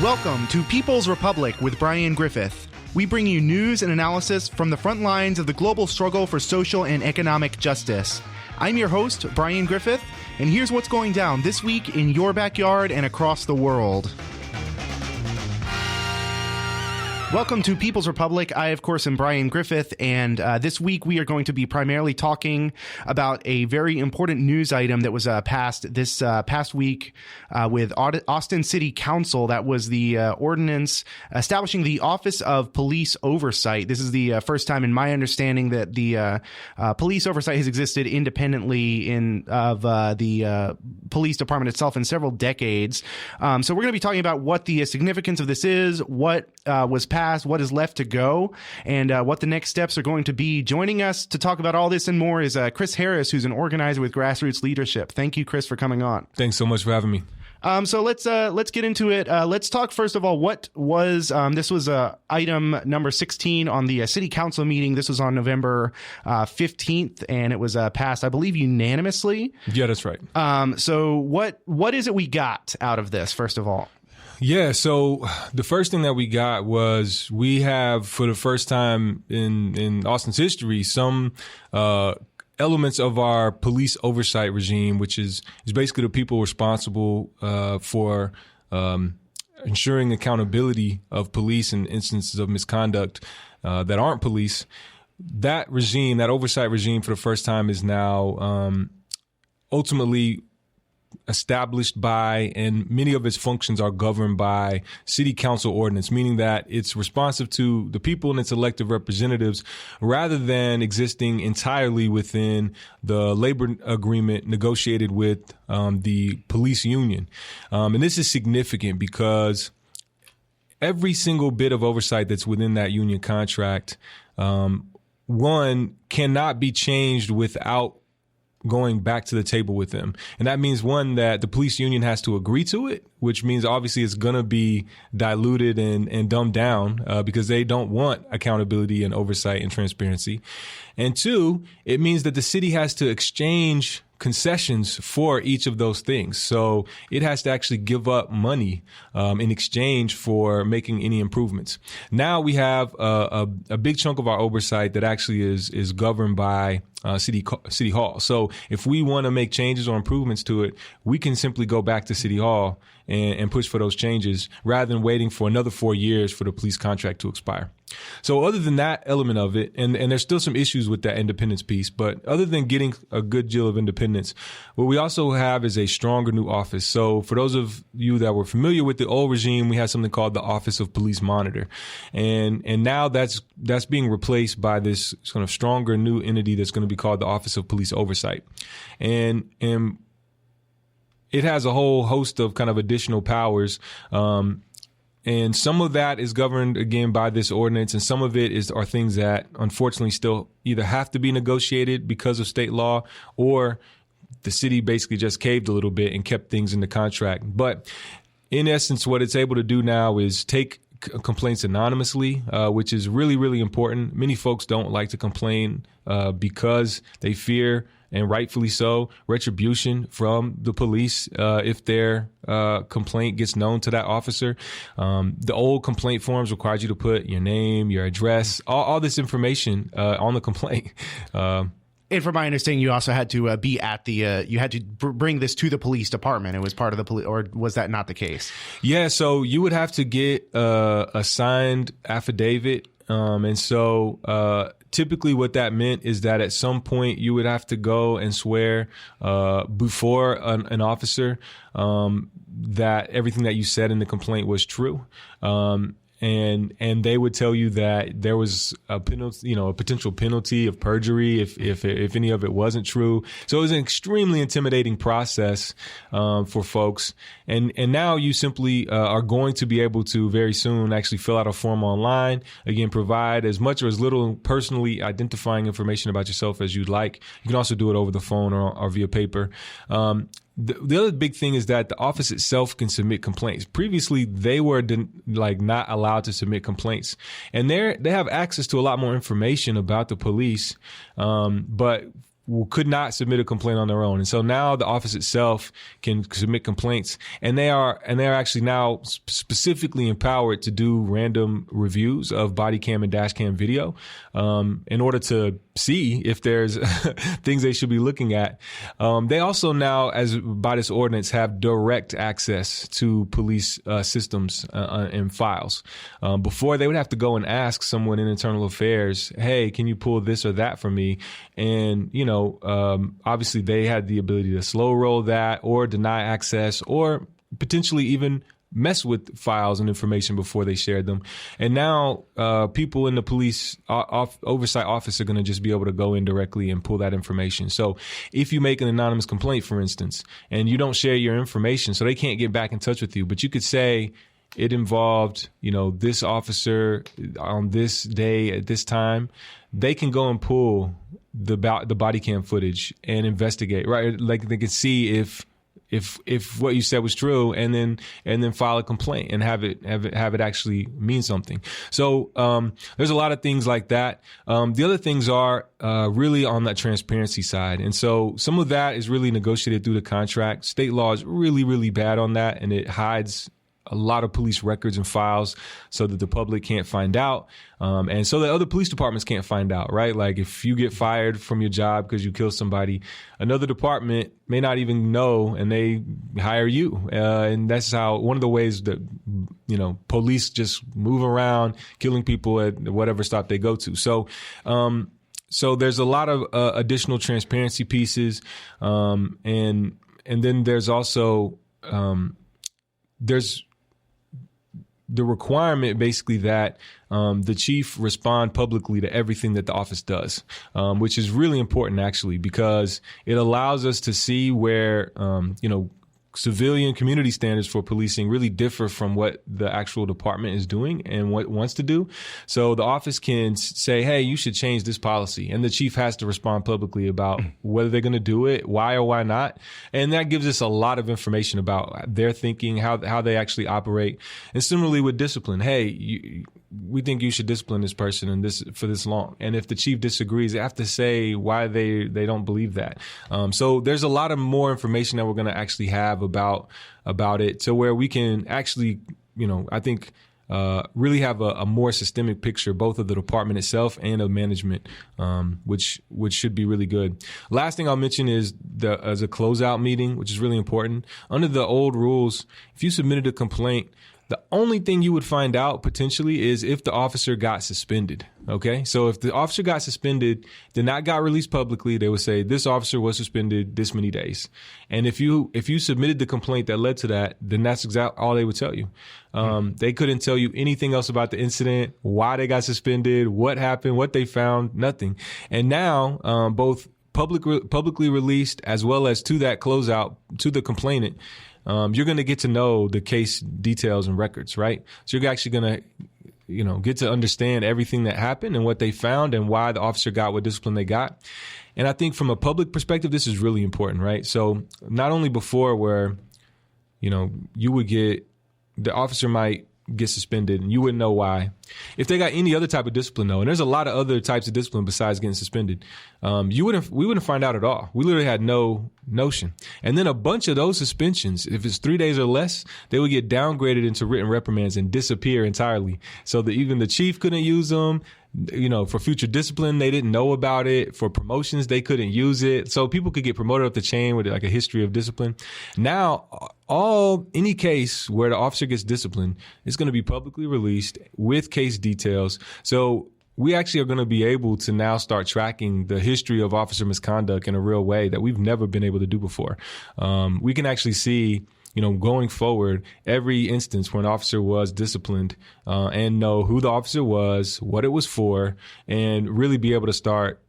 Welcome to People's Republic with Brian Griffith. We bring you news and analysis from the front lines of the global struggle for social and economic justice. I'm your host, Brian Griffith, and here's what's going down this week in your backyard and across the world. Welcome to People's Republic. I, of course, am Brian Griffith, and this week we are going to be primarily talking about a very important news item that was passed this past week with Austin City Council. That was the ordinance establishing the Office of Police Oversight. This is the first time, in my understanding, that the police oversight has existed independently of the police department itself in several decades. So we're going to be talking about what the significance of this is, what was passed, what is left to go, and what the next steps are going to be. Joining us to talk about all this and more is Chris Harris, who's an organizer with Grassroots Leadership. Thank you, Chris, for coming on. Thanks so much for having me. So let's get into it. Let's talk first of all, what was this was item number 16 on the city council meeting. This was on November 15th, and it was passed, I believe, unanimously. Yeah, that's right. So what is it we got out of this, first of all? Yeah, so the first thing that we got was we have, for the first time in Austin's history, some elements of our police oversight regime, which is basically the people responsible for ensuring accountability of police in instances of misconduct that aren't police. That regime, that oversight regime, for the first time is now ultimately established by, and many of its functions are governed by, city council ordinance, meaning that it's responsive to the people and its elected representatives rather than existing entirely within the labor agreement negotiated with the police union. And this is significant because every single bit of oversight that's within that union contract, one, cannot be changed without going back to the table with them. And that means, one, that the police union has to agree to it, which means obviously it's going to be diluted and dumbed down because they don't want accountability and oversight and transparency. And two, it means that the city has to exchange concessions for each of those things. So it has to actually give up money in exchange for making any improvements. Now we have a big chunk of our oversight that actually is governed by City Hall. So if we want to make changes or improvements to it, we can simply go back to City Hall and push for those changes rather than waiting for another 4 years for the police contract to expire. So other than that element of it, and there's still some issues with that independence piece, but other than getting a good deal of independence, what we also have is a stronger new office. So for those of you that were familiar with the old regime, we had something called the Office of Police Monitor. And now that's being replaced by this sort of stronger new entity that's going to be called the Office of Police Oversight. And it has a whole host of kind of additional powers. And some of that is governed, again, by this ordinance, and some of it are things that unfortunately still either have to be negotiated because of state law, or the city basically just caved a little bit and kept things in the contract. But in essence, what it's able to do now is take complaints anonymously, which is really, really important. Many folks don't like to complain because they fear, and rightfully so, retribution from the police if their complaint gets known to that officer. The old complaint forms required you to put your name, your address, all this information on the complaint. And from my understanding, you also had to be at the, you had to bring this to the police department. It was part of the police, or was that not the case? Yeah, so you would have to get a signed affidavit. And so typically what that meant is that at some point you would have to go and swear before an officer that everything that you said in the complaint was true. And they would tell you that there was a penalty, a potential penalty of perjury if any of it wasn't true. So it was an extremely intimidating process for folks. And now you simply are going to be able to very soon actually fill out a form online. Again, provide as much or as little personally identifying information about yourself as you'd like. You can also do it over the phone or via paper. The other big thing is that the office itself can submit complaints. Previously, they were not allowed to submit complaints, and they have access to a lot more information about the police. But could not submit a complaint on their own. And so now the office itself can submit complaints, and they are actually now specifically empowered to do random reviews of body cam and dash cam video, in order to see if there's things they should be looking at. They also now, by this ordinance, have direct access to police systems and files. Before, they would have to go and ask someone in internal affairs, hey, can you pull this or that for me? And, obviously they had the ability to slow roll that or deny access or potentially even mess with files and information before they shared them. And now people in the police oversight office are going to just be able to go in directly and pull that information. So if you make an anonymous complaint, for instance, and you don't share your information, so they can't get back in touch with you, but you could say it involved, this officer on this day at this time, they can go and pull the body cam footage and investigate, right? Like they can see if what you said was true, and then file a complaint and have it actually mean something. So there's a lot of things like that. The other things are really on that transparency side, and so some of that is really negotiated through the contract. State law is really, really bad on that, and it hides a lot of police records and files so that the public can't find out. And so that other police departments can't find out, right? Like if you get fired from your job because you killed somebody, another department may not even know, and they hire you. And that's one of the ways that, police just move around killing people at whatever stop they go to. So there's a lot of additional transparency pieces. And then there's also, there's the requirement basically that the chief respond publicly to everything that the office does, which is really important actually, because it allows us to see where, civilian community standards for policing really differ from what the actual department is doing and what it wants to do. So the office can say, hey, you should change this policy. And the chief has to respond publicly about whether they're going to do it, why or why not. And that gives us a lot of information about their thinking, how they actually operate. And similarly with discipline, hey, we think you should discipline this person and this for this long. And if the chief disagrees, they have to say why they don't believe that. So there's a lot of more information that we're going to actually have about it, to where we can actually, I think, really have a more systemic picture, both of the department itself and of management, which should be really good. Last thing I'll mention is as a closeout meeting, which is really important. Under the old rules, if you submitted a complaint, the only thing you would find out potentially is if the officer got suspended. Okay. So if the officer got suspended, then that got released publicly, they would say this officer was suspended this many days. And if you submitted the complaint that led to that, then that's exactly all they would tell you. They couldn't tell you anything else about the incident, why they got suspended, what happened, what they found, nothing. And now, both publicly released as well as to that closeout to the complainant, you're going to get to know the case details and records, right? So you're actually going to, get to understand everything that happened and what they found and why the officer got what discipline they got. And I think from a public perspective, this is really important, right? So not only before where, you would the officer might get suspended and you wouldn't know why. If they got any other type of discipline though, and there's a lot of other types of discipline besides getting suspended, we wouldn't find out at all. We literally had no notion. And then a bunch of those suspensions, if it's 3 days or less, they would get downgraded into written reprimands and disappear entirely. So that even the chief couldn't use them. For future discipline, they didn't know about it. For promotions, they couldn't use it. So people could get promoted up the chain with like a history of discipline. Now, any case where the officer gets disciplined is going to be publicly released with case details. So we actually are going to be able to now start tracking the history of officer misconduct in a real way that we've never been able to do before. We can actually see, going forward, every instance where an officer was disciplined, and know who the officer was, what it was for, and really be able to start,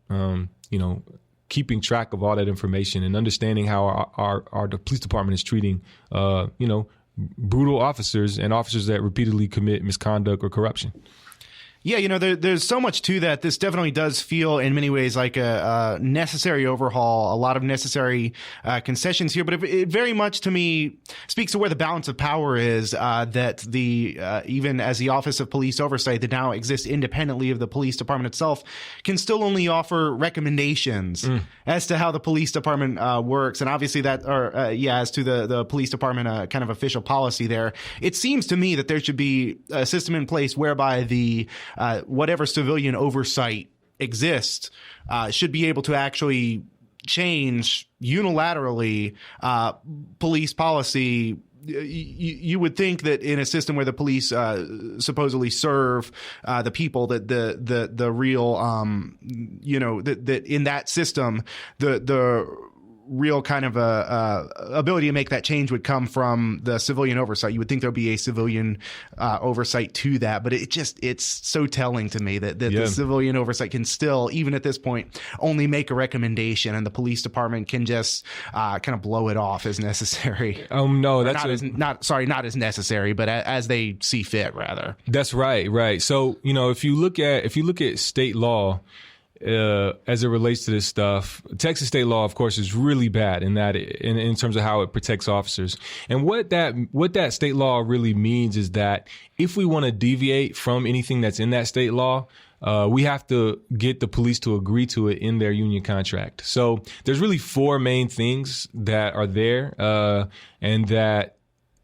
keeping track of all that information and understanding how our police department is treating, brutal officers and officers that repeatedly commit misconduct or corruption. Yeah, there's so much to that. This definitely does feel in many ways like a necessary overhaul, a lot of necessary concessions here. But it very much to me speaks to where the balance of power is, that even as the Office of Police Oversight that now exists independently of the police department itself can still only offer recommendations as to how the police department works. And obviously as to the police department kind of official policy there, it seems to me that there should be a system in place whereby the whatever civilian oversight exists should be able to actually change unilaterally police policy. You would think that in a system where the police supposedly serve the people, that the real that in that system the real kind of ability to make that change would come from the civilian oversight. You would think there'd be a civilian oversight to that, but it's so telling to me that the civilian oversight can still, even at this point, only make a recommendation, and the police department can just kind of blow it off as necessary. No, that's not as necessary, but as they see fit, rather. That's right. So if you look at state law. As it relates to this stuff, Texas state law, of course, is really bad in terms of how it protects officers. And what that state law really means is that if we want to deviate from anything that's in that state law, we have to get the police to agree to it in their union contract. So there's really four main things that are there,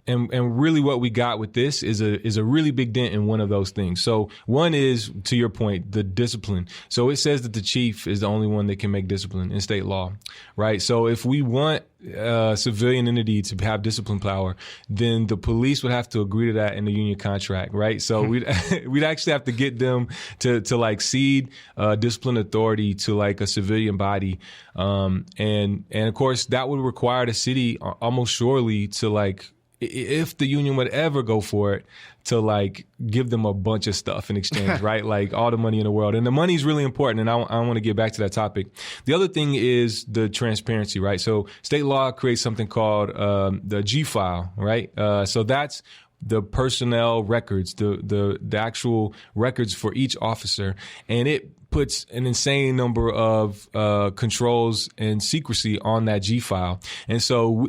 And really what we got with this is a really big dent in one of those things. So one is, to your point, the discipline. So it says that the chief is the only one that can make discipline in state law, right? So if we want a civilian entity to have discipline power, then the police would have to agree to that in the union contract, right? So we'd actually have to get them to like cede discipline authority to like a civilian body. And of course that would require the city almost surely to like, if the union would ever go for it, to like give them a bunch of stuff in exchange, right? Like all the money in the world. And the money is really important. And I want to get back to that topic. The other thing is the transparency, right? So state law creates something called the G file, right? So that's the personnel records, the actual records for each officer. And it puts an insane number of controls and secrecy on that G file. And so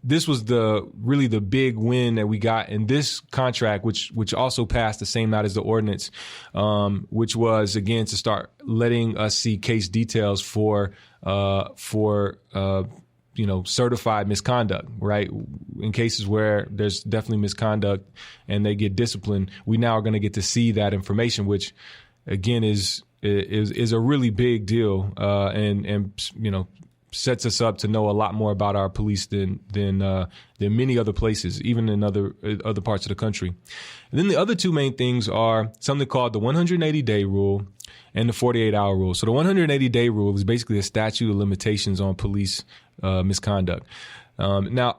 this was really the big win that we got in this contract, which also passed the same night as the ordinance, which was, again, to start letting us see case details for certified misconduct, right? In cases where there's definitely misconduct and they get disciplined, we now are going to get to see that information, which again is a really big deal, and sets us up to know a lot more about our police than many other places, even in other parts of the country. And then the other two main things are something called the 180-day rule and the 48-hour rule. So the 180-day rule is basically a statute of limitations on police misconduct. Now,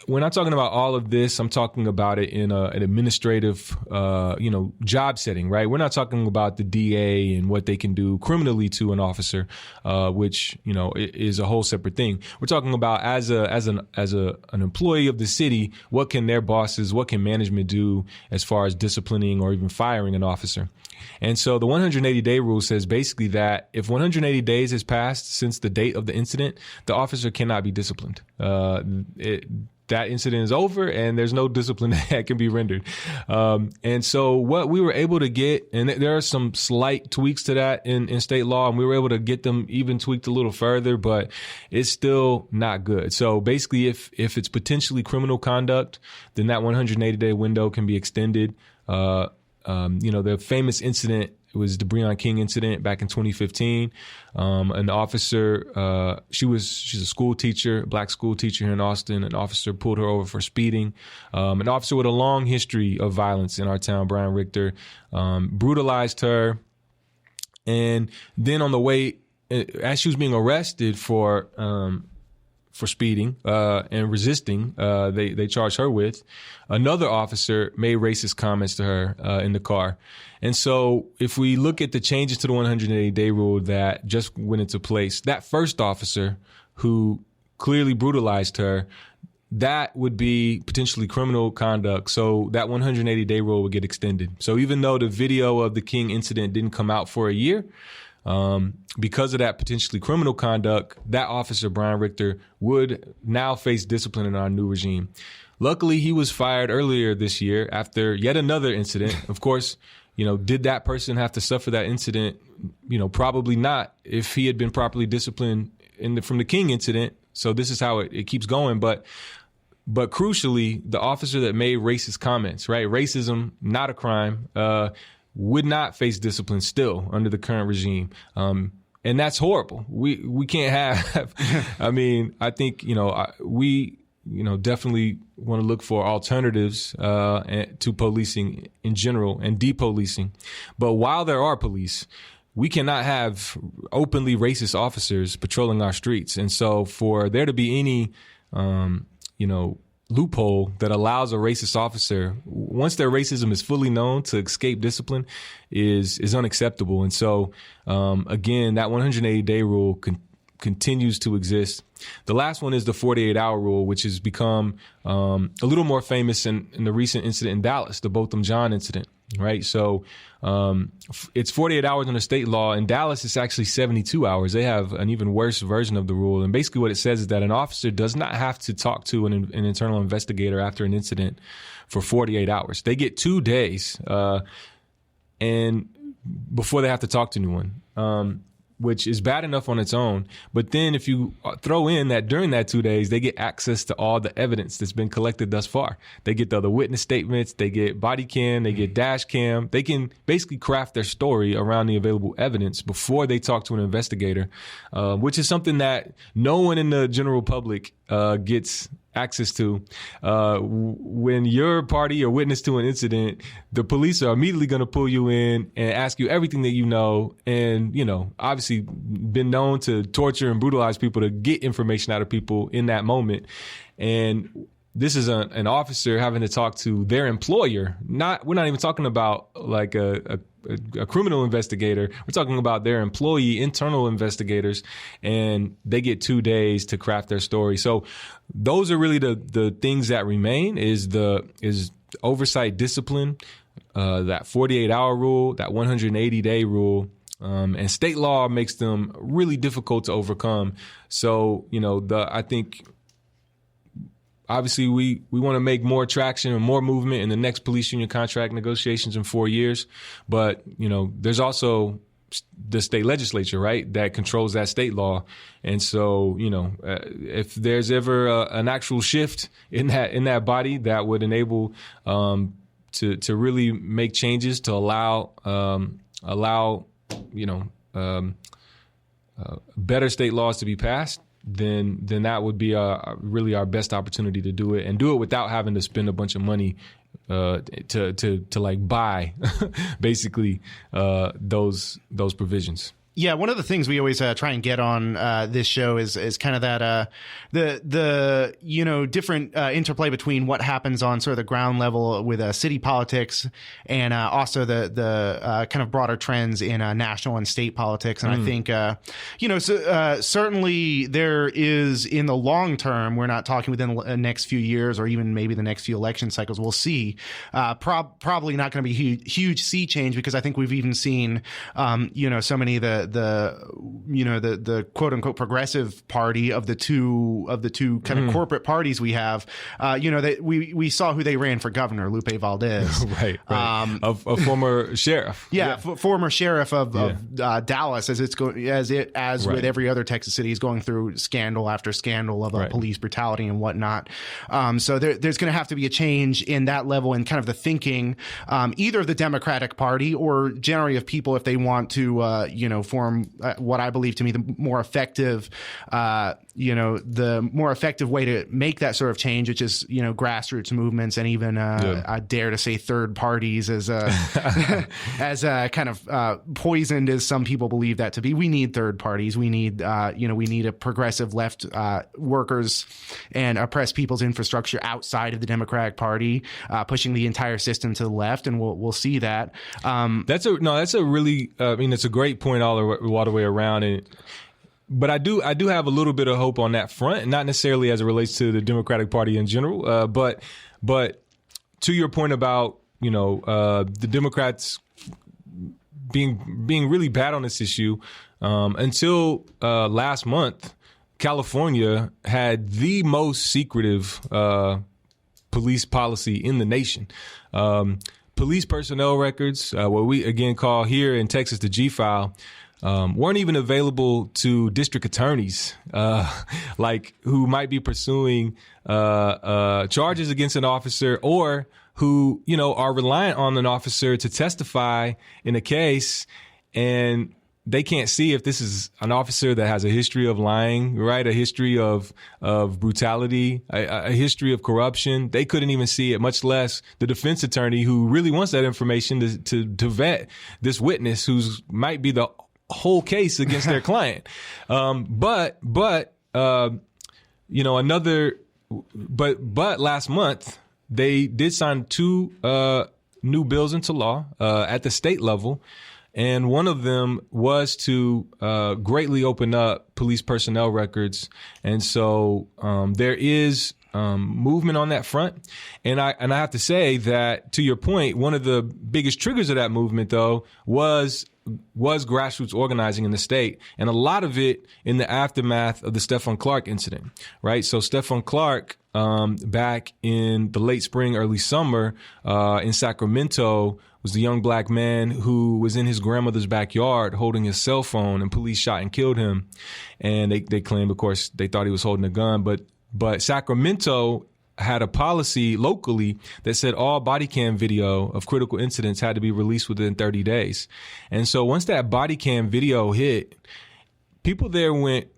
we're not talking about all of this. I'm talking about it in an administrative, job setting, right? We're not talking about the DA and what they can do criminally to an officer, which, is a whole separate thing. We're talking about as an employee of the city, what can their bosses, what can management do as far as disciplining or even firing an officer? And so the 180-day rule says basically that if 180 days has passed since the date of the incident, the officer cannot be disciplined. That incident is over and there's no discipline that can be rendered. And so what we were able to get, and there are some slight tweaks to that in state law, and we were able to get them even tweaked a little further, but it's still not good. So basically, if it's potentially criminal conduct, then that 180-day window can be extended. The famous incident was the Breon King incident back in 2015. An officer, she's a school teacher, black school teacher here in Austin. An officer pulled her over for speeding. An officer with a long history of violence in our town, Brian Richter, brutalized her. And then on the way, as she was being arrested for speeding and resisting, they charged her with. Another officer made racist comments to her in the car. And so if we look at the changes to the 180-day rule that just went into place, that first officer who clearly brutalized her, that would be potentially criminal conduct. So that 180-day rule would get extended. So even though the video of the King incident didn't come out for a year, because of that potentially criminal conduct, that officer, Brian Richter, would now face discipline in our new regime. Luckily, he was fired earlier this year after yet another incident. Of course, did that person have to suffer that incident? Probably not if he had been properly disciplined from the King incident. So this is how it keeps going. But crucially, the officer that made racist comments, right? Racism, not a crime, would not face discipline still under the current regime. And that's horrible. We can't have, I think, we definitely want to look for alternatives to policing in general and depolicing. But while there are police, we cannot have openly racist officers patrolling our streets. And so for there to be any, loophole that allows a racist officer, once their racism is fully known, to escape discipline is unacceptable. And so, again, that 180-day rule continues to exist. The last one is the 48-hour rule, which has become a little more famous in the recent incident in Dallas, the Botham Jean incident, right? So it's 48 hours under state law. In Dallas, it's actually 72 hours. They have an even worse version of the rule. And basically what it says is that an officer does not have to talk to an internal investigator after an incident for 48 hours. They get 2 days and before they have to talk to anyone. Which is bad enough on its own. But then if you throw in that during that 2 days, they get access to all the evidence that's been collected thus far. They get the other witness statements, they get body cam, they get dash cam. They can basically craft their story around the available evidence before they talk to an investigator, which is something that no one in the general public gets access to. When you're party or witness to an incident, the police are immediately going to pull you in and ask you everything that you know. And, obviously been known to torture and brutalize people to get information out of people in that moment. And this is an officer having to talk to their employer. We're not even talking about like a criminal investigator. We're talking about their employee, internal investigators, and they get 2 days to craft their story. So those are really the things that remain is oversight discipline, that 48-hour rule, that 180-day rule. And state law makes them really difficult to overcome. So, I think obviously we want to make more traction and more movement in the next police union contract negotiations in 4 years. But, there's also the state legislature, right, that controls that state law. And so, if there's ever an actual shift in that body that would enable to really make changes to allow better state laws to be passed, then that would be really our best opportunity to do it, and do it without having to spend a bunch of money to like buy basically those provisions. Yeah, one of the things we always try and get on this show is kind of that the different interplay between what happens on sort of the ground level with city politics and also the kind of broader trends in national and state politics. And I think certainly there is, in the long term, we're not talking within the next few years or even maybe the next few election cycles, we'll see probably not going to be huge sea change, because I think we've even seen so many of the quote unquote progressive party of the two kind of corporate parties we have, we saw who they ran for governor, Lupe Valdez, right. A former sheriff. Former sheriff of Dallas, as with every other Texas city, is going through scandal after scandal of police brutality and whatnot. So there's going to have to be a change in that level in kind of the thinking, either of the Democratic Party or generally of people, if they want to form what I believe to be the more effective way to make that sort of change, which is grassroots movements, and even I dare to say third parties, as kind of poisoned as some people believe that to be. We need third parties. We need a progressive left workers and oppressed people's infrastructure outside of the Democratic Party, pushing the entire system to the left, and we'll see that. That's a really it's a great point all the way around. And but I do have a little bit of hope on that front, not necessarily as it relates to the Democratic Party in general, but to your point about the Democrats being really bad on this issue, until last month, California had the most secretive police policy in the nation. Police personnel records, what we again call here in Texas the G file, weren't even available to district attorneys, who might be pursuing charges against an officer, or who are reliant on an officer to testify in a case, and they can't see if this is an officer that has a history of lying, right? A history of brutality, a history of corruption. They couldn't even see it, much less the defense attorney who really wants that information to vet this witness who's might be the whole case against their client. But last month they did sign 2 new bills into law at the state level. And one of them was to greatly open up police personnel records. And so there is movement on that front. And I have to say that, to your point, one of the biggest triggers of that movement, though, was grassroots organizing in the state, and a lot of it in the aftermath of the Stephon Clark incident, right? So Stephon Clark, back in the late spring, early summer, in Sacramento, was the young black man who was in his grandmother's backyard holding his cell phone, and police shot and killed him. And they claimed, of course, they thought he was holding a gun, but Sacramento had a policy locally that said all body cam video of critical incidents had to be released within 30 days. And so once that body cam video hit, people there went,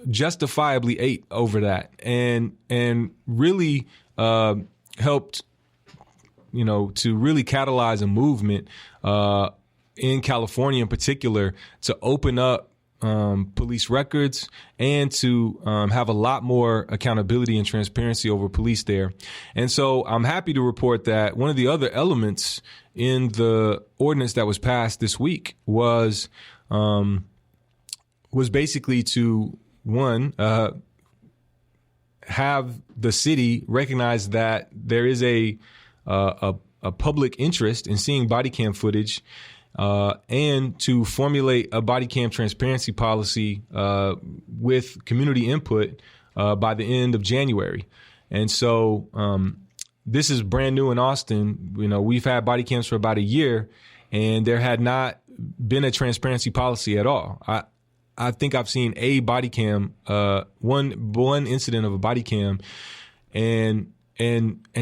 justifiably ate over that, and really helped, to really catalyze a movement in California in particular to open up police records and to have a lot more accountability and transparency over police there. And so I'm happy to report that one of the other elements in the ordinance that was passed this week was basically to, one, have the city recognize that there is a public interest in seeing body cam footage, and to formulate a body cam transparency policy with community input by the end of January. And so this is brand new in Austin. We've had body cams for about a year, and there had not been a transparency policy at all. I think I've seen a body cam, one incident of a body cam, and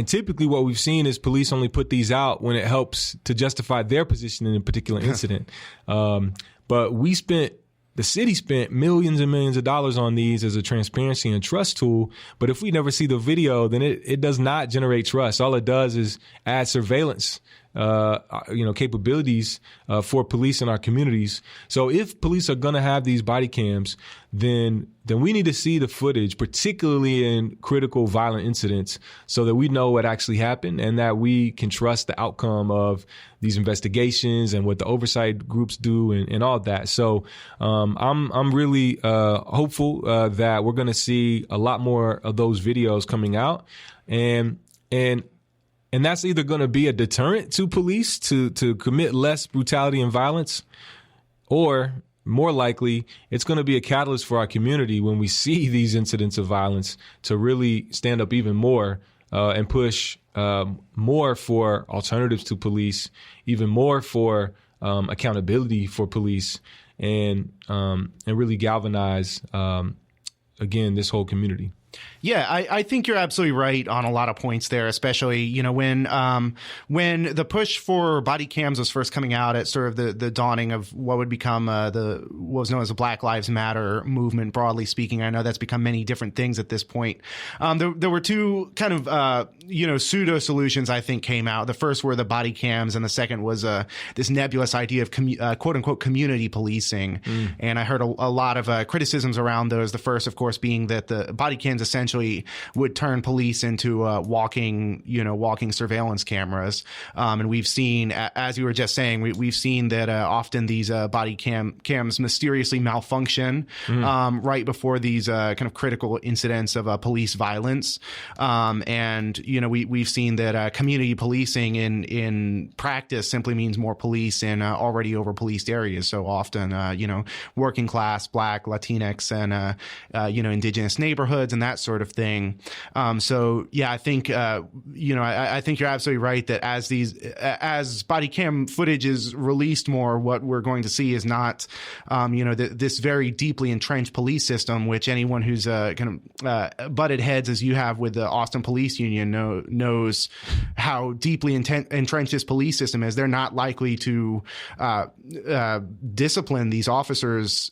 typically what we've seen is police only put these out when it helps to justify their position in a particular incident. But the city spent millions and millions of dollars on these as a transparency and trust tool. But if we never see the video, then it does not generate trust. All it does is add surveillance capabilities for police in our communities. So if police are going to have these body cams, then we need to see the footage, particularly in critical violent incidents, so that we know what actually happened and that we can trust the outcome of these investigations and what the oversight groups do and all that. So I'm really hopeful that we're going to see a lot more of those videos coming out, and that's either going to be a deterrent to police to commit less brutality and violence, or more likely, it's going to be a catalyst for our community when we see these incidents of violence to really stand up even more and push more for alternatives to police, even more for accountability for police, and really galvanize, again, this whole community. Yeah, I think you're absolutely right on a lot of points there, especially, when the push for body cams was first coming out at sort of the dawning of what would become what was known as the Black Lives Matter movement, broadly speaking. I know that's become many different things at this point. There were two kind of, pseudo solutions, I think, came out. The first were the body cams, and the second was this nebulous idea of quote unquote community policing. And I heard a lot of criticisms around those. The first, of course, being that the body cams hands essentially would turn police into walking surveillance cameras. And we've seen, as you were just saying, we've seen that often these body cams mysteriously malfunction right before these kind of critical incidents of police violence. And we've seen that community policing in practice simply means more police in already over policed areas. So often, working class, Black, Latinx, and indigenous neighborhoods and that sort of thing. So yeah, I think I think you're absolutely right that as body cam footage is released more, what we're going to see is not this very deeply entrenched police system, which anyone who's kind of butted heads as you have with the Austin Police Union knows how deeply entrenched this police system is. They're not likely to discipline these officers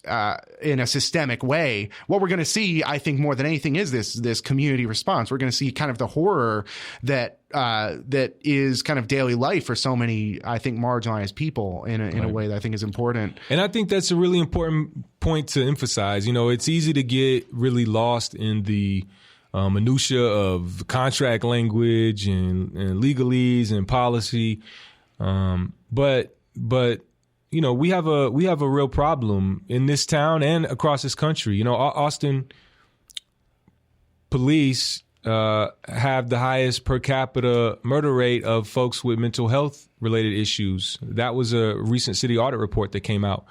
in a systemic way. What we're going to see, I think, more than anything, is this community response. We're going to see kind of the horror that is kind of daily life for so many, I think, marginalized people in a way that I think is important. And I think that's a really important point to emphasize. It's easy to get really lost in the minutia of contract language and legalese and policy. But we have a real problem in this town and across this country. Austin police have the highest per capita murder rate of folks with mental health related issues. That was a recent city audit report that came out.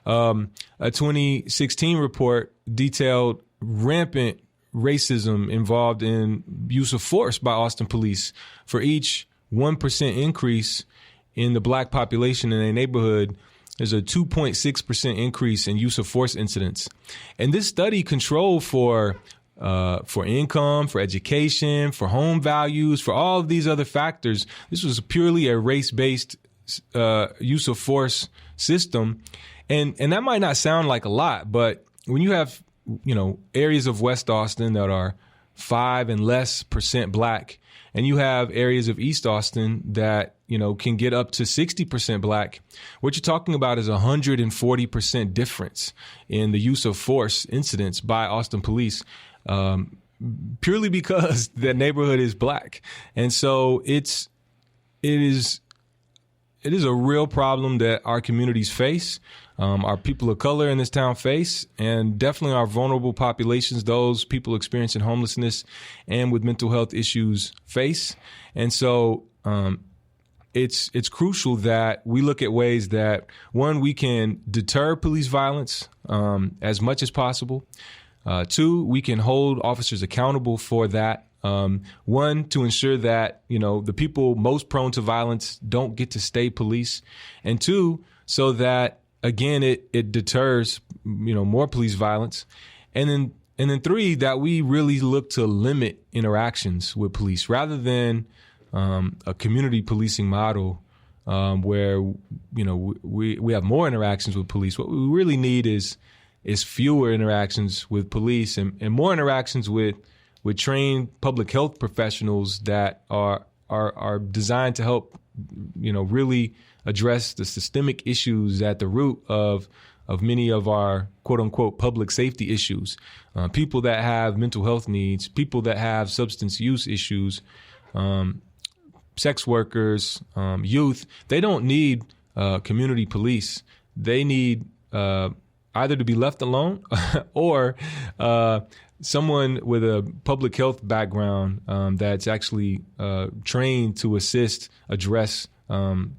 A 2016 report detailed rampant racism involved in use of force by Austin police. For each 1% increase in the Black population in a neighborhood, there's a 2.6% increase in use of force incidents. And this study controlled for income, for education, for home values, for all of these other factors. This was purely a race-based use of force system. And that might not sound like a lot, but when you have, areas of West Austin that are 5% and less Black, and you have areas of East Austin that, can get up to 60% Black, what you're talking about is 140% difference in the use of force incidents by Austin police, purely because the neighborhood is Black. And so it is a real problem that our communities face, our people of color in this town face, and definitely our vulnerable populations, those people experiencing homelessness and with mental health issues face. And so it's crucial that we look at ways that, one, we can deter police violence as much as possible. Two, we can hold officers accountable for that. One, to ensure that, the people most prone to violence don't get to stay police. And two, so that, again, it deters, more police violence. And then three, that we really look to limit interactions with police rather than a community policing model where, we have more interactions with police. What we really need is fewer interactions with police and more interactions with trained public health professionals that are designed to help, really address the systemic issues at the root of many of our quote unquote public safety issues. People that have mental health needs, people that have substance use issues, sex workers, youth, they don't need community police. They need either to be left alone or someone with a public health background that's actually trained to address some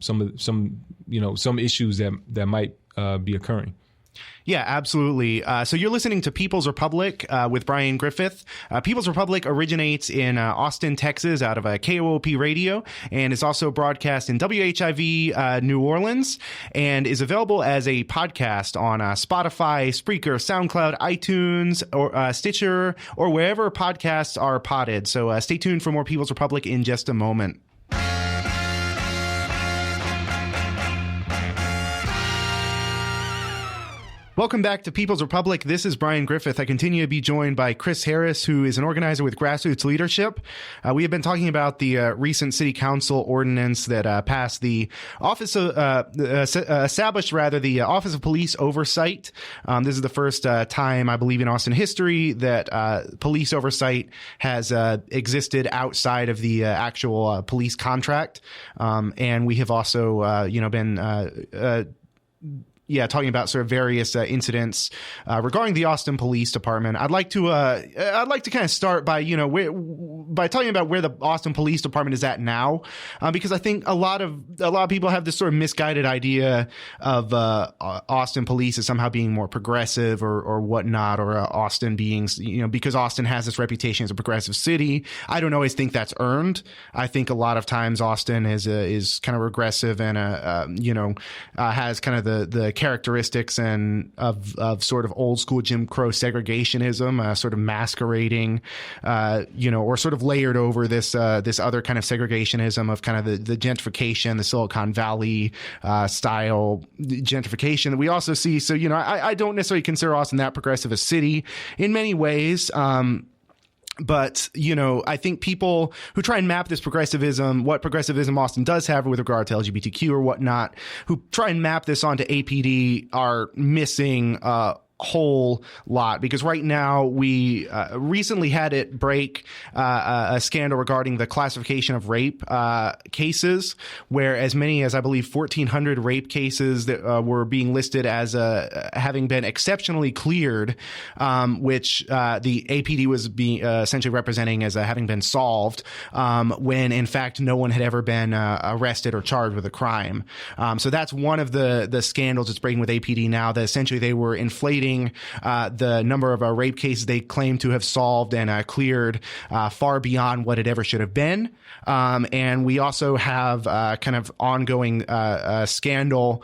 issues that might be occurring. Yeah, absolutely. So you're listening to People's Republic with Brian Griffith. People's Republic originates in Austin, Texas, out of KOOP Radio, and is also broadcast in WHIV New Orleans, and is available as a podcast on Spotify, Spreaker, SoundCloud, iTunes, or Stitcher, or wherever podcasts are podded. So stay tuned for more People's Republic in just a moment. Welcome back to People's Republic. This is Brian Griffith. I continue to be joined by Chris Harris, who is an organizer with Grassroots Leadership. We have been talking about the recent city council ordinance that passed the Office of the Office of Police Oversight. This is the first time, I believe, in Austin history that police oversight has existed outside of the actual police contract. And we have also, been talking about sort of various incidents regarding the Austin Police Department. I'd like to kind of start by by talking about where the Austin Police Department is at now, because I think a lot of people have this sort of misguided idea of Austin Police as somehow being more progressive or whatnot, or Austin being because Austin has this reputation as a progressive city. I don't always think that's earned. I think a lot of times Austin is kind of regressive and has kind of the characteristics and of sort of old school Jim Crow segregationism, sort of masquerading, or sort of layered over this other kind of segregationism of kind of the gentrification, the Silicon Valley style gentrification that we also see. So, I don't necessarily consider Austin that progressive a city in many ways. But, I think people who try and map this progressivism, what progressivism Austin does have with regard to LGBTQ or whatnot, who try and map this onto APD are missing whole lot, because right now we recently had it break a scandal regarding the classification of rape cases, where as many as I believe 1,400 rape cases that were being listed as having been exceptionally cleared, which the APD was being essentially representing as having been solved, when in fact no one had ever been arrested or charged with a crime. So that's one of the scandals that's breaking with APD now, that essentially they were inflating the number of rape cases they claim to have solved and cleared far beyond what it ever should have been. And we also have kind of ongoing scandal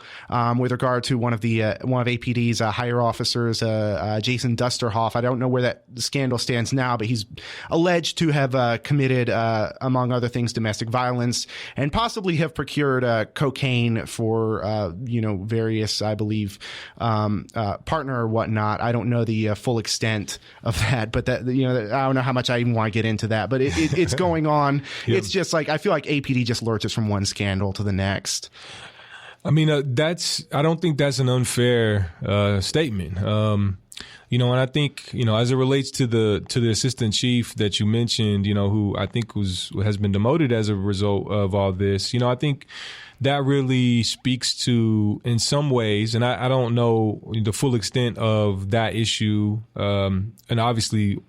with regard to one of APD's higher officers, Jason Dusterhoff. I don't know where that scandal stands now, but he's alleged to have committed, among other things, domestic violence and possibly have procured cocaine for various, I believe, partner or whatnot. I don't know the full extent of that, but that I don't know how much I even want to get into that. But it's going on. Yep. It's just like I feel like APD just lurches from one scandal to the next. I mean, I don't think that's an unfair statement. And I think, as it relates to the assistant chief that you mentioned, who I think has been demoted as a result of all this, I think that really speaks to, in some ways, and I don't know the full extent of that issue, and obviously,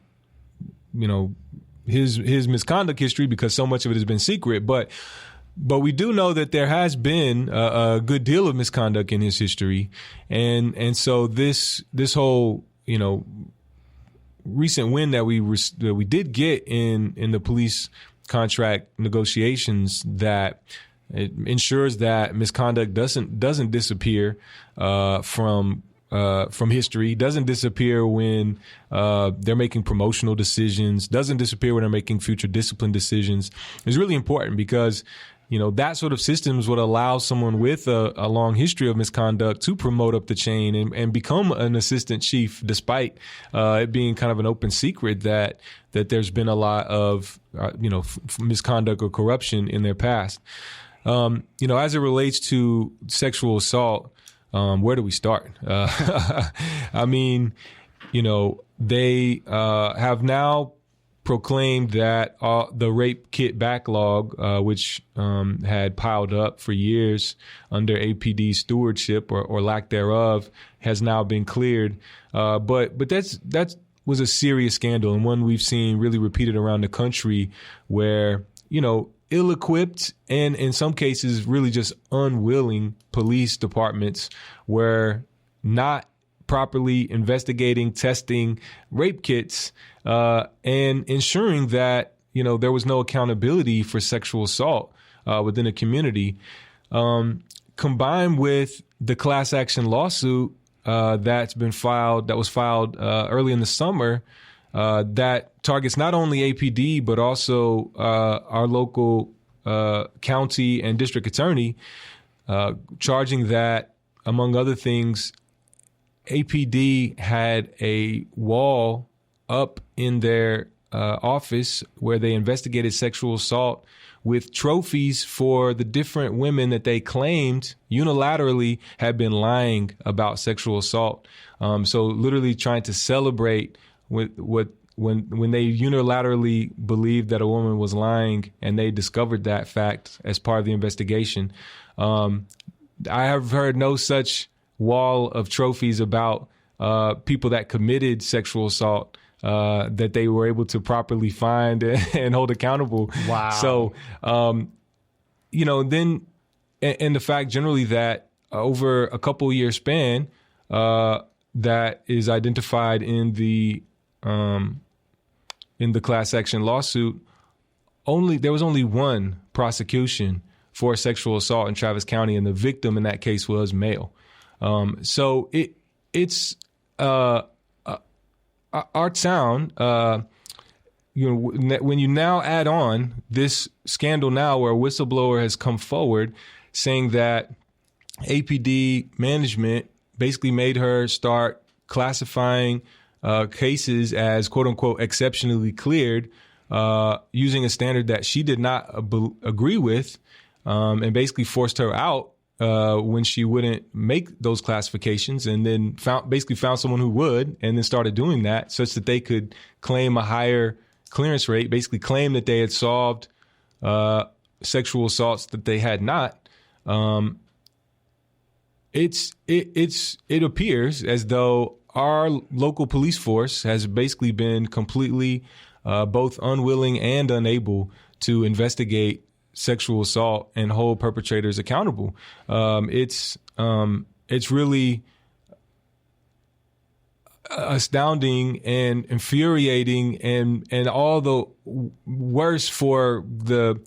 his misconduct history, because so much of it has been secret, but we do know that there has been a good deal of misconduct in his history, and so this whole recent win that we did get in the police contract negotiations, that it ensures that misconduct doesn't disappear from history, doesn't disappear when they're making promotional decisions, doesn't disappear when they're making future discipline decisions, is really important, because that sort of system is what allows someone with a long history of misconduct to promote up the chain and become an assistant chief, despite it being kind of an open secret that there's been a lot of misconduct or corruption in their past. As it relates to sexual assault, where do we start? I mean, they have now proclaimed that the rape kit backlog, which had piled up for years under APD stewardship or lack thereof, has now been cleared. But that was a serious scandal, and one we've seen really repeated around the country, where ill-equipped and in some cases really just unwilling police departments were not properly investigating, testing rape kits, and ensuring that there was no accountability for sexual assault within a community, combined with the class action lawsuit that was filed early in the summer, that targets not only APD but also our local county and district attorney, charging that, among other things, APD had a wall up in their office where they investigated sexual assault with trophies for the different women that they claimed unilaterally had been lying about sexual assault. So literally trying to celebrate with when they unilaterally believed that a woman was lying and they discovered that fact as part of the investigation. I have heard no such wall of trophies about people that committed sexual assault that they were able to properly find and hold accountable. Wow. So, then, and the fact generally that over a couple year span, that is identified in the class action lawsuit, there was only one prosecution for sexual assault in Travis County, and the victim in that case was male. So it's our town, when you now add on this scandal now where a whistleblower has come forward saying that APD management basically made her start classifying cases as quote unquote exceptionally cleared, using a standard that she did not agree with, and basically forced her out when she wouldn't make those classifications, and then found someone who would, and then started doing that such that they could claim a higher clearance rate, basically claim that they had solved sexual assaults that they had not. It appears as though our local police force has basically been completely both unwilling and unable to investigate sexual assault and hold perpetrators accountable. It's really astounding and infuriating, and all the worse for the,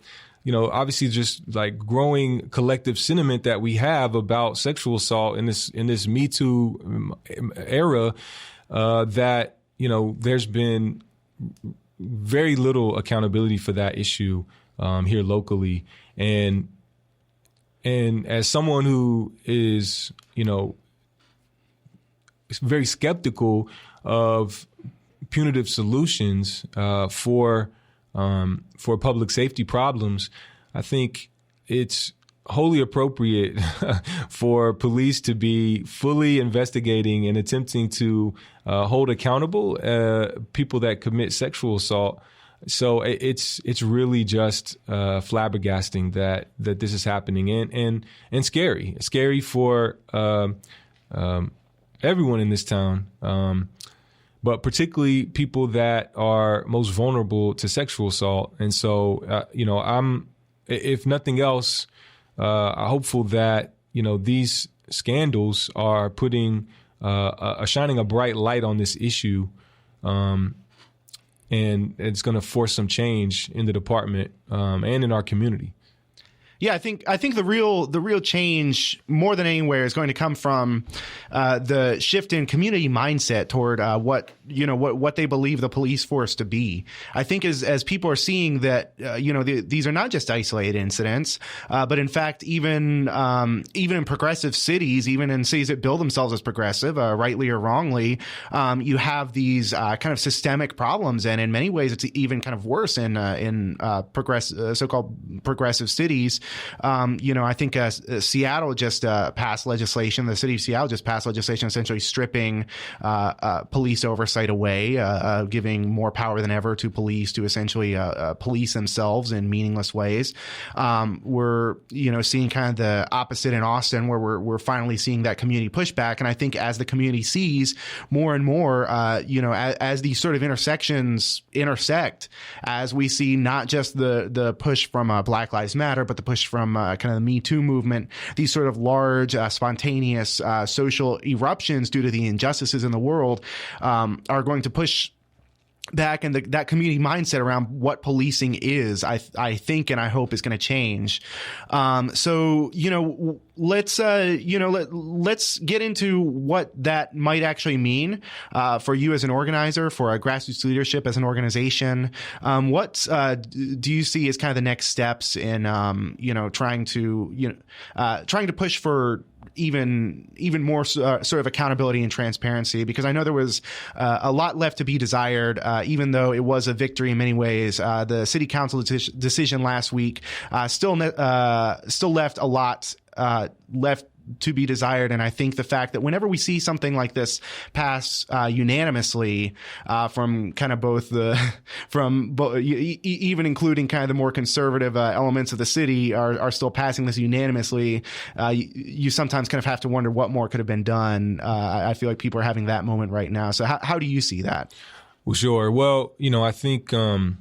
obviously just like growing collective sentiment that we have about sexual assault in this Me Too era, that, there's been very little accountability for that issue here locally. And as someone who is, very skeptical of punitive solutions for public safety problems, I think it's wholly appropriate for police to be fully investigating and attempting to hold accountable people that commit sexual assault. So it's really just flabbergasting that this is happening, and scary for everyone in this town, but particularly people that are most vulnerable to sexual assault. And so, I'm, if nothing else, hopeful that these scandals are shining a bright light on this issue. And it's going to force some change in the department and in our community. Yeah, I think the real change more than anywhere is going to come from the shift in community mindset toward what they believe the police force to be. I think as people are seeing that these are not just isolated incidents, but in fact even in progressive cities, even in cities that bill themselves as progressive, rightly or wrongly, you have these kind of systemic problems, and in many ways it's even kind of worse in so-called progressive cities. I think Seattle just passed legislation. The city of Seattle just passed legislation essentially stripping police oversight away, giving more power than ever to police to essentially police themselves in meaningless ways. We're seeing kind of the opposite in Austin, where we're finally seeing that community pushback. And I think as the community sees more and more, as these sort of intersections intersect, as we see not just the push from Black Lives Matter, but the push from kind of the Me Too movement, these sort of large, spontaneous social eruptions due to the injustices in the world are going to push back, and that community mindset around what policing is, I think, and I hope is going to change. So let's get into what that might actually mean for you as an organizer, for Grassroots Leadership as an organization. What do you see as kind of the next steps in trying to push for even more sort of accountability and transparency, because I know there was a lot left to be desired, even though it was a victory in many ways. The city council decision last week still left a lot left to be desired. And I think the fact that whenever we see something like this pass unanimously from kind of even including kind of the more conservative elements of the city are still passing this unanimously, you sometimes kind of have to wonder what more could have been done. I feel like people are having that moment right now. So how do you see that? Well, sure. Well, I think, I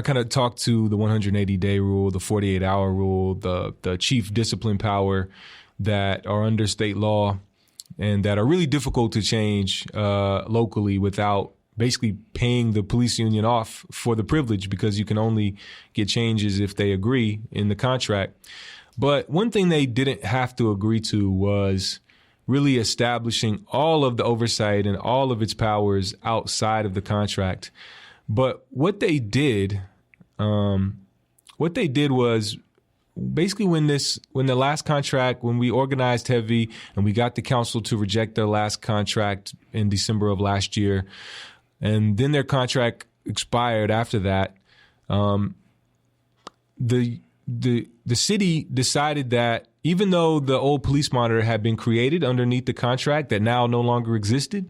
kind of talked to the 180-day rule, the 48-hour rule, the chief discipline power that are under state law and that are really difficult to change locally without basically paying the police union off for the privilege, because you can only get changes if they agree in the contract. But one thing they didn't have to agree to was really establishing all of the oversight and all of its powers outside of the contract. But what they did was basically when we organized heavy and we got the council to reject their last contract in December of last year, and then their contract expired after that, the city decided that even though the old police monitor had been created underneath the contract that now no longer existed,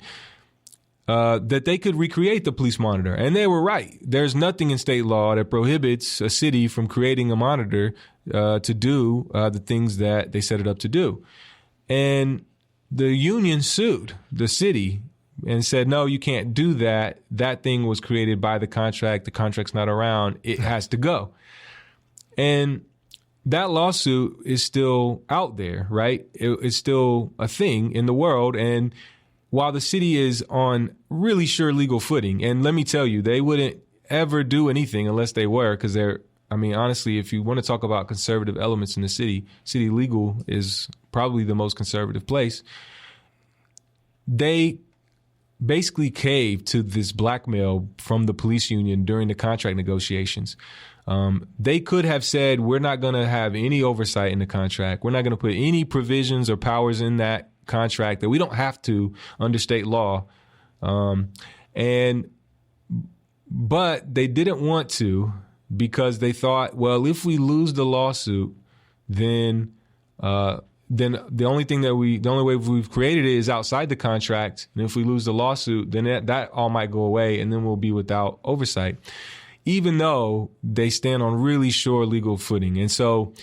that they could recreate the police monitor. And they were right. There's nothing in state law that prohibits a city from creating a monitor to do the things that they set it up to do. And the union sued the city and said, no, you can't do that. That thing was created by the contract. The contract's not around. It has to go. And that lawsuit is still out there, right? It's still a thing in the world. And while the city is on really sure legal footing, and let me tell you, they wouldn't ever do anything unless they were, because honestly, if you want to talk about conservative elements in the city legal is probably the most conservative place. They basically caved to this blackmail from the police union during the contract negotiations. They could have said, we're not going to have any oversight in the contract. We're not going to put any provisions or powers in that contract that we don't have to under state law. But they didn't want to, because they thought, well, if we lose the lawsuit, then the only way we've created it is outside the contract. And if we lose the lawsuit, then that all might go away, and then we'll be without oversight, even though they stand on really sure legal footing. And so,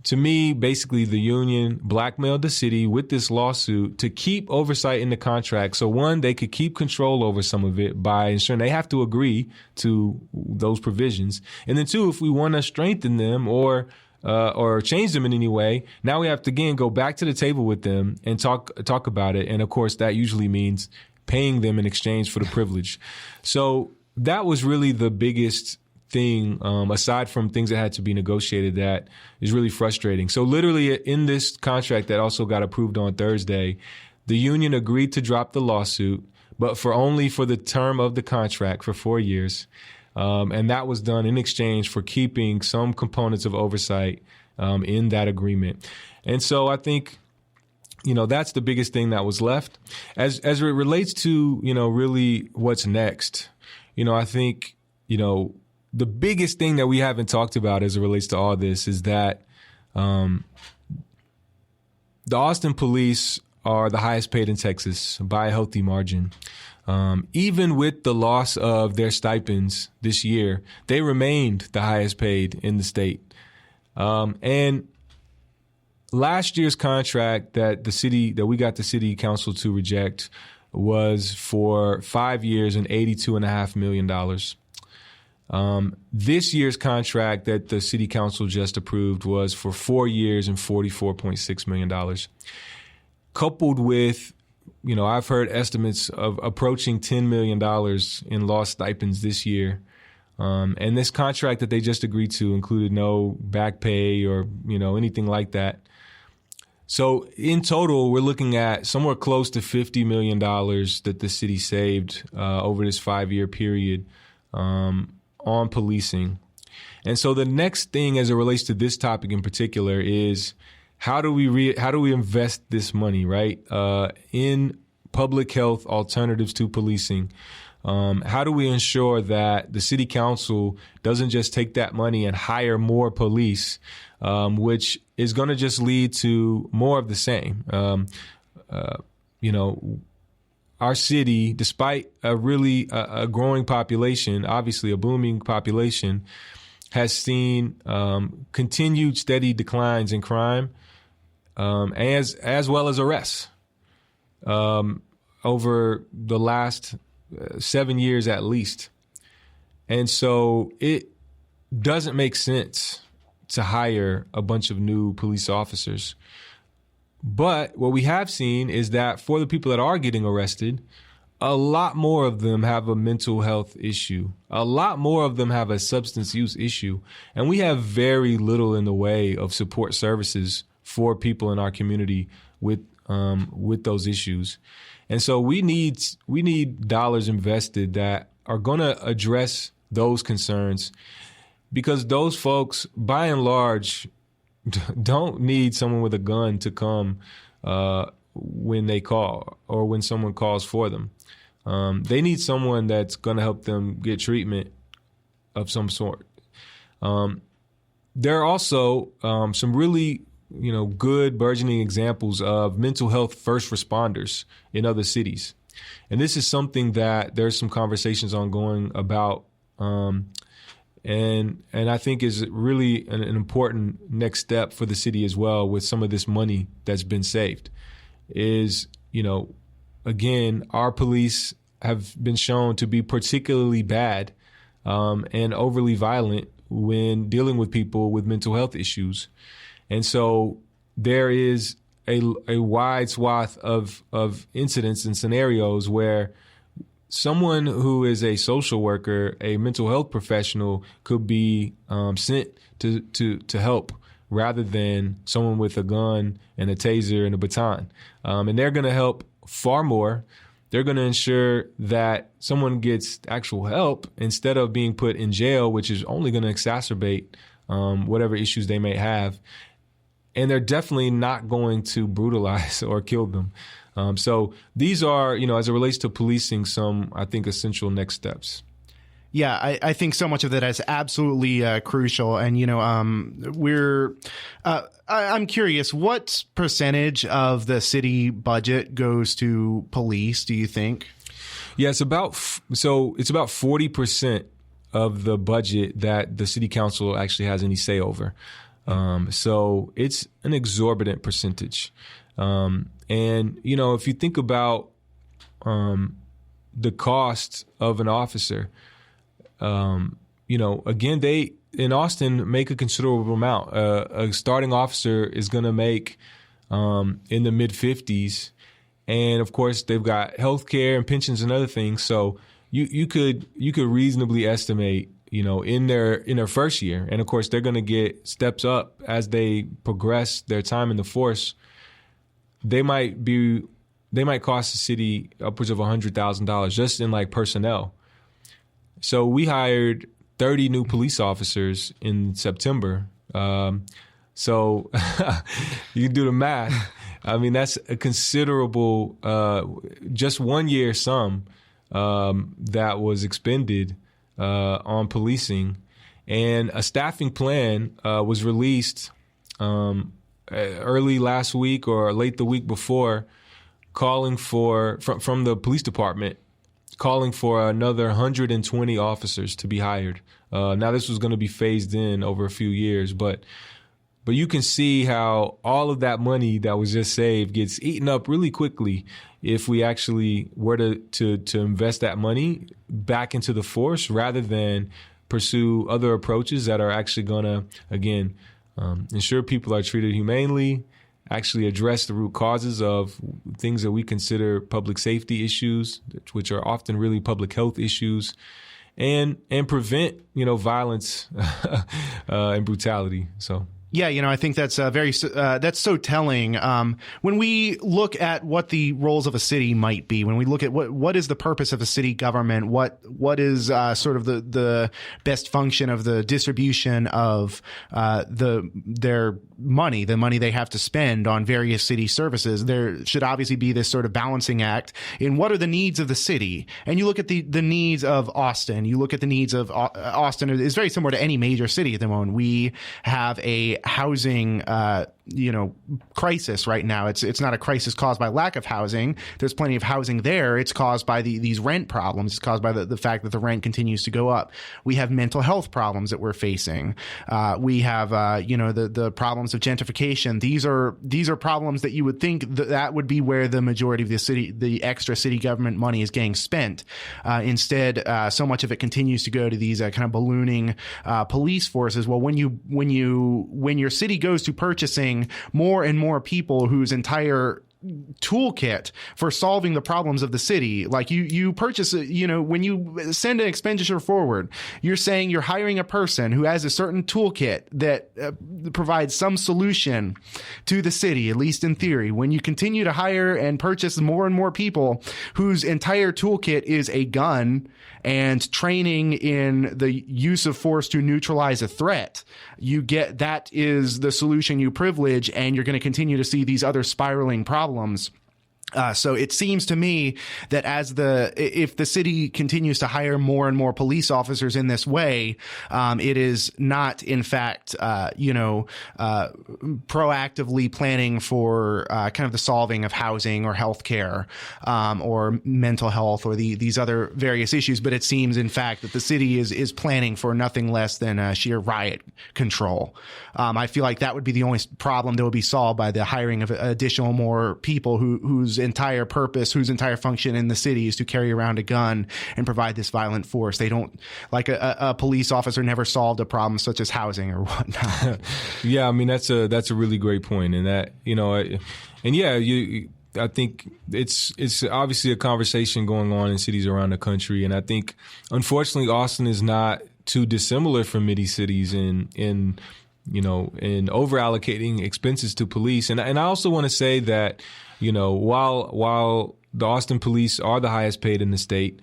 to me, basically, the union blackmailed the city with this lawsuit to keep oversight in the contract. So, one, they could keep control over some of it by ensuring they have to agree to those provisions. And then, two, if we want to strengthen them or change them in any way, now we have to, again, go back to the table with them and talk about it. And, of course, that usually means paying them in exchange for the privilege. So that was really the biggest thing, aside from things that had to be negotiated, that is really frustrating. So literally in this contract that also got approved on Thursday, the union agreed to drop the lawsuit, but only for the term of the contract for 4 years. And that was done in exchange for keeping some components of oversight in that agreement. And so I think, that's the biggest thing that was left. As it relates to, really what's next, I think, the biggest thing that we haven't talked about as it relates to all this is that the Austin police are the highest paid in Texas by a healthy margin. Even with the loss of their stipends this year, they remained the highest paid in the state. And last year's contract that we got the city council to reject was for 5 years and $82.5 million. This year's contract that the city council just approved was for 4 years and $44.6 million. Coupled with, I've heard estimates of approaching $10 million in lost stipends this year. And this contract that they just agreed to included no back pay or, anything like that. So in total, we're looking at somewhere close to $50 million that the city saved over this 5-year period on policing. And so the next thing as it relates to this topic in particular is how do we invest this money, right, in public health alternatives to policing? How do we ensure that the city council doesn't just take that money and hire more police, which is going to just lead to more of the same? Our city, despite a growing population, obviously a booming population, has seen continued steady declines in crime, as well as arrests over the last 7 years at least. And so it doesn't make sense to hire a bunch of new police officers. But what we have seen is that for the people that are getting arrested, a lot more of them have a mental health issue. A lot more of them have a substance use issue. And we have very little in the way of support services for people in our community with those issues. And so we need dollars invested that are going to address those concerns, because those folks, by and large, don't need someone with a gun to come when they call or when someone calls for them. They need someone that's going to help them get treatment of some sort. There are also some really good burgeoning examples of mental health first responders in other cities. And this is something that there's some conversations ongoing about. And I think is really an important next step for the city as well, with some of this money that's been saved, is, again, our police have been shown to be particularly bad and overly violent when dealing with people with mental health issues. And so there is a wide swath of incidents and scenarios where someone who is a social worker, a mental health professional, could be sent to help rather than someone with a gun and a taser and a baton. And they're going to help far more. They're going to ensure that someone gets actual help instead of being put in jail, which is only going to exacerbate whatever issues they may have. And they're definitely not going to brutalize or kill them. So these are, as it relates to policing, some, I think, essential next steps. Yeah, I think so much of that is absolutely crucial. And, I'm curious, what percentage of the city budget goes to police, do you think? Yeah, it's about 40% of the budget that the city council actually has any say over. So it's an exorbitant percentage. And, if you think about the cost of an officer, again, they in Austin make a considerable amount. A starting officer is going to make in the mid-50s. And, of course, they've got health care and pensions and other things. So you could reasonably estimate, in their first year. And, of course, they're going to get steps up as they progress their time in the force. They might cost the city upwards of $100,000 just in personnel. So we hired 30 new police officers in September. So you can do the math. I mean, that's a considerable, just 1 year sum that was expended on policing. And a staffing plan was released early last week or late the week before, calling for from the police department, calling for another 120 officers to be hired. Now this was going to be phased in over a few years, but you can see how all of that money that was just saved gets eaten up really quickly if we actually were to invest that money back into the force rather than pursue other approaches that are actually going to, again, ensure people are treated humanely, actually address the root causes of things that we consider public safety issues, which are often really public health issues, and prevent, violence and brutality. So. Yeah, I think that's that's so telling. When we look at what the roles of a city might be, when we look at what is the purpose of a city government, what is sort of the best function of the distribution of their money, the money they have to spend on various city services, there should obviously be this sort of balancing act in what are the needs of the city. And you look at the needs of Austin. You look at the needs of Austin is very similar to any major city at the moment. We have a housing crisis right now. It's not a crisis caused by lack of housing. There's plenty of housing there. It's caused by these rent problems. It's caused by the fact that the rent continues to go up. We have mental health problems that we're facing. We have the problems of gentrification. These are problems that you would think that would be where the majority of the extra city government money is getting spent. Instead, so much of it continues to go to these kind of ballooning police forces. Well, when your city goes to purchasing more and more people whose entire toolkit for solving the problems of the city, like you purchase, when you send an expenditure forward, you're saying you're hiring a person who has a certain toolkit that provides some solution to the city, at least in theory. When you continue to hire and purchase more and more people whose entire toolkit is a gun and training in the use of force to neutralize a threat, that is the solution you privilege, and you're going to continue to see these other spiraling problems. So it seems to me that if the city continues to hire more and more police officers in this way, it is not, in fact, proactively planning for kind of the solving of housing or healthcare, or mental health or these other various issues. But it seems, in fact, that the city is planning for nothing less than sheer riot control. I feel like that would be the only problem that would be solved by the hiring of additional more people whose entire purpose, whose entire function in the city is to carry around a gun and provide this violent force. They don't, like a police officer never solved a problem such as housing or whatnot. Yeah, I mean, that's a really great point. And that, I think it's obviously a conversation going on in cities around the country. And I think, unfortunately, Austin is not too dissimilar from many cities in over allocating expenses to police. And I also want to say that, while the Austin police are the highest paid in the state,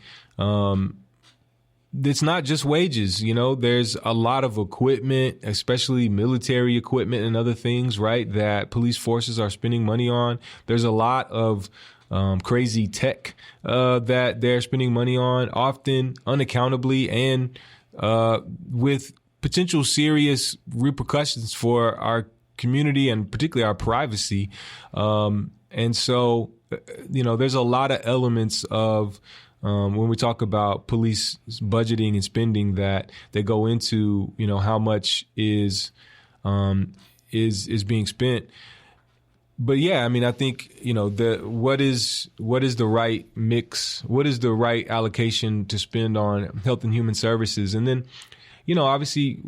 it's not just wages. There's a lot of equipment, especially military equipment and other things, right, that police forces are spending money on. There's a lot of crazy tech that they're spending money on, often unaccountably and with potential serious repercussions for our community and particularly our privacy. And so, there's a lot of elements of when we talk about police budgeting and spending that they go into, how much is being spent. But yeah, I mean, I think, what is the right mix? What is the right allocation to spend on health and human services? And then, obviously,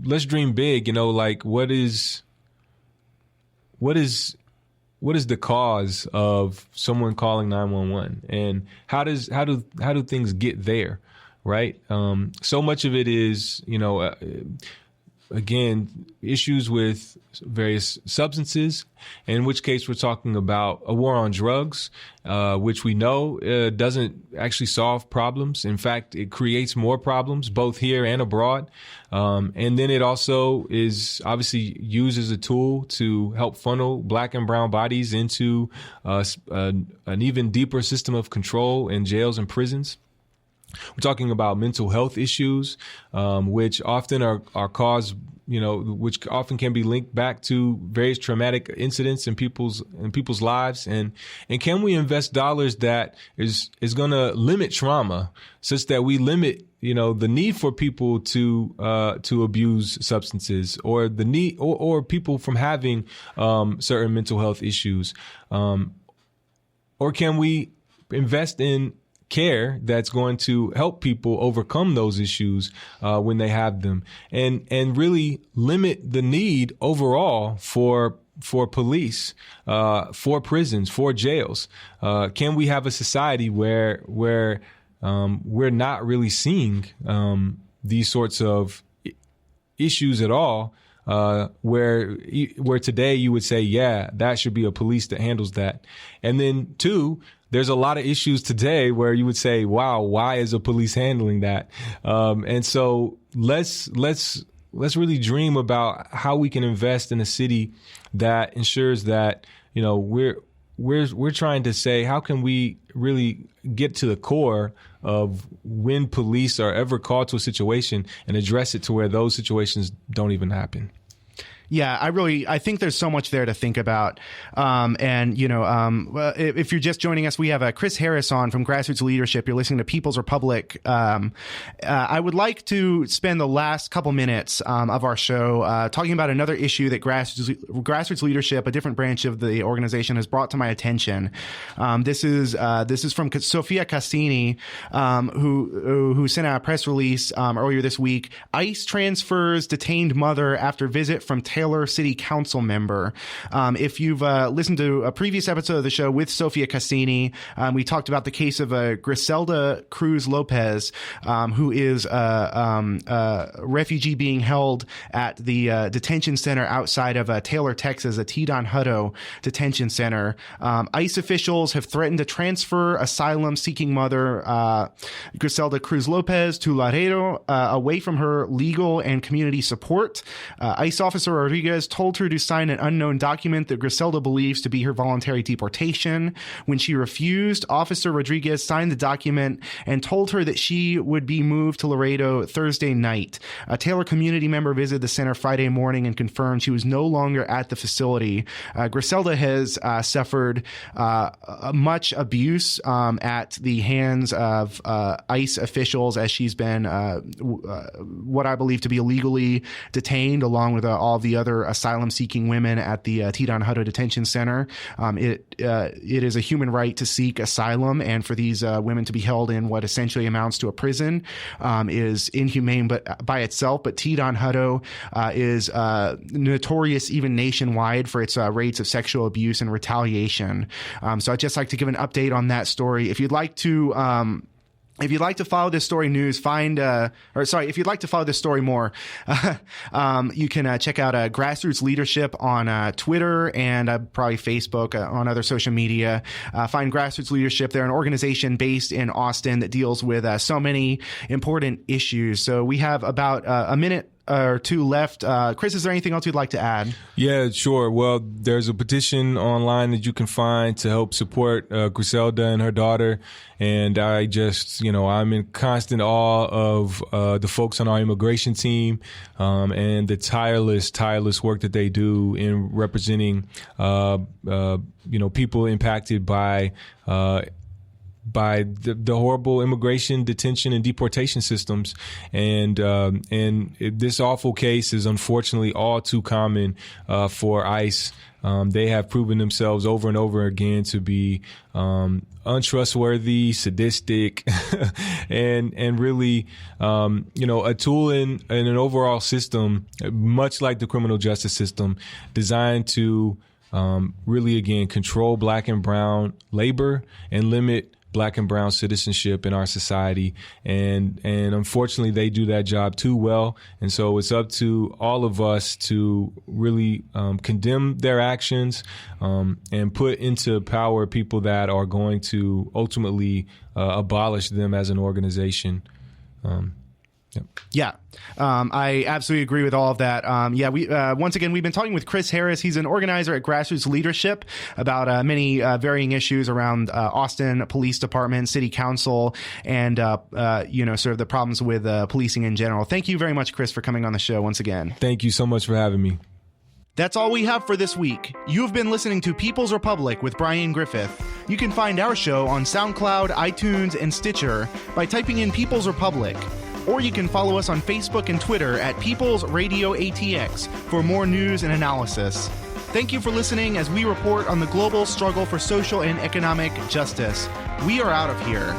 let's dream big. What is the cause of someone calling 911, and how do things get there, right? So much of it is, again, issues with various substances, in which case we're talking about a war on drugs, which we know doesn't actually solve problems. In fact, it creates more problems both here and abroad. And then it also is obviously used as a tool to help funnel black and brown bodies into an even deeper system of control in jails and prisons. We're talking about mental health issues, which often are caused, which often can be linked back to various traumatic incidents in people's lives. And can we invest dollars that is going to limit trauma, such that we limit, the need for people to abuse substances, or the need or people from having certain mental health issues, or can we invest in care that's going to help people overcome those issues when they have them, and really limit the need overall for police, for prisons, for jails? Can we have a society where we're not really seeing these sorts of issues at all, where today you would say, yeah, that should be a police that handles that. And then two, there's a lot of issues today where you would say, wow, why is a police handling that? And so let's really dream about how we can invest in a city that ensures that, we're trying to say, how can we really get to the core of when police are ever called to a situation and address it to where those situations don't even happen? Yeah, I think there's so much there to think about. If you're just joining us, we have Chris Harris on from Grassroots Leadership. You're listening to People's Republic. I would like to spend the last couple minutes of our show talking about another issue that Grassroots Leadership, a different branch of the organization, has brought to my attention. This is from Sofia Cassini, who sent out a press release earlier this week. ICE transfers detained mother after visit from Taylor City Council member. If you've listened to a previous episode of the show with Sofia Cassini, we talked about the case of Griselda Cruz Lopez, who is a refugee being held at the detention center outside of Taylor, Texas, a T-Don Hutto detention center. ICE officials have threatened to transfer asylum-seeking mother Griselda Cruz Lopez to Laredo, away from her legal and community support. ICE officer Rodriguez told her to sign an unknown document that Griselda believes to be her voluntary deportation. When she refused, Officer Rodriguez signed the document and told her that she would be moved to Laredo Thursday night. A Taylor community member visited the center Friday morning and confirmed she was no longer at the facility. Griselda has suffered much abuse at the hands of ICE officials as she's been what I believe to be illegally detained, along with all the other asylum-seeking women at the T-Don Hutto Detention Center. It is a human right to seek asylum, and for these women to be held in what essentially amounts to a prison is inhumane by itself. But T-Don Hutto is notorious even nationwide for its rates of sexual abuse and retaliation. So I'd just like to give an update on that story. If you'd like to follow this story news, if you'd like to follow this story more, you can check out Grassroots Leadership on Twitter and probably Facebook, on other social media. Find Grassroots Leadership. They're an organization based in Austin that deals with so many important issues. So we have about a minute or two left. Chris, is there anything else you'd like to add? Yeah, sure. Well, there's a petition online that you can find to help support Griselda and her daughter. And I just, I'm in constant awe of the folks on our immigration team and the tireless work that they do in representing, people impacted by the horrible immigration, detention, and deportation systems. And this awful case is unfortunately all too common for ICE. They have proven themselves over and over again to be untrustworthy, sadistic, and really, a tool in an overall system, much like the criminal justice system, designed to really, again, control Black and brown labor and limit Black and brown citizenship in our society. And unfortunately, they do that job too well. And so it's up to all of us to really condemn their actions and put into power people that are going to ultimately abolish them as an organization. Yeah, I absolutely agree with all of that. We once again, we've been talking with Chris Harris. He's an organizer at Grassroots Leadership about many varying issues around Austin Police Department, City Council, and sort of the problems with policing in general. Thank you very much, Chris, for coming on the show once again. Thank you so much for having me. That's all we have for this week. You've been listening to People's Republic with Brian Griffith. You can find our show on SoundCloud, iTunes, and Stitcher by typing in People's Republic. Or you can follow us on Facebook and Twitter at People's Radio ATX for more news and analysis. Thank you for listening as we report on the global struggle for social and economic justice. We are out of here.